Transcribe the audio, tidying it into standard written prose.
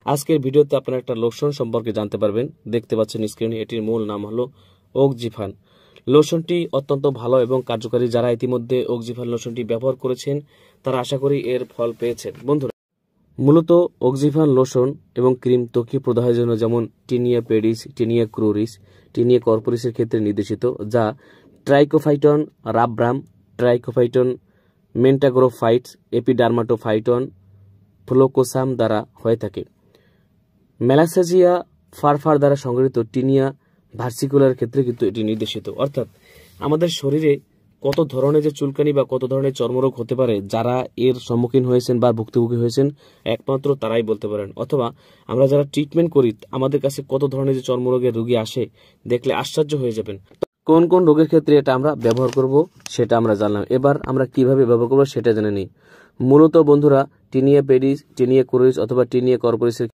আজকের ভিডিওতে আপনারা একটা লোশন সম্পর্কে জানতে পারবেন। দেখতে পাচ্ছেন স্ক্রিনে, এটির মূল নাম হলো ওকজিফান। লোশনটি অত্যন্ত ভালো এবং কার্যকারী। যারা ইতিমধ্যে ওকজিফান লোশনটি ব্যবহার করেছেন তারা আশা করি এর ফল পেয়েছেন। বন্ধুরা, মূলত ওকজিফান লোশন এবং ক্রিম ত্বকী প্রদাহের জন্য যেমন tinea pedis, tinea cruris, tinea কর্পোরিসের ক্ষেত্রে নির্দেশিত, যা trichophyton rubrum, trichophyton mentagrophytes, epidermophyton floccosum দ্বারা হয়ে থাকে। মেলাসেজিয়া ফারফার দ্বারা সংগঠিত টিনিয়া ভার্সিকুলার ক্ষেত্রে কিন্তু এটি নির্দেশিত। অর্থাৎ আমাদের শরীরে কত ধরনের যে চুলকানি বা কত ধরনের চর্মরোগ হতে পারে, যারা এর সম্মুখীন হয়েছেন বা ভুক্তভোগী হয়েছেন একমাত্র তারাই বলতে পারেন। অথবা আমরা যারা ট্রিটমেন্ট করি আমাদের কাছে কত ধরনের যে চর্মরোগের রোগী আসে, দেখলে আশ্চর্য হয়ে যাবেন। কোন কোন রোগের ক্ষেত্রে এটা আমরা ব্যবহার করব সেটা আমরা জানলাম। এবার আমরা কিভাবে ব্যবহার করব সেটা জেনে নিই। মূলত বন্ধুরা, টিনিয়া পেডিস, টিনিয়া ক্রুরিস অথবা টিনিয়া কর্পোরিসের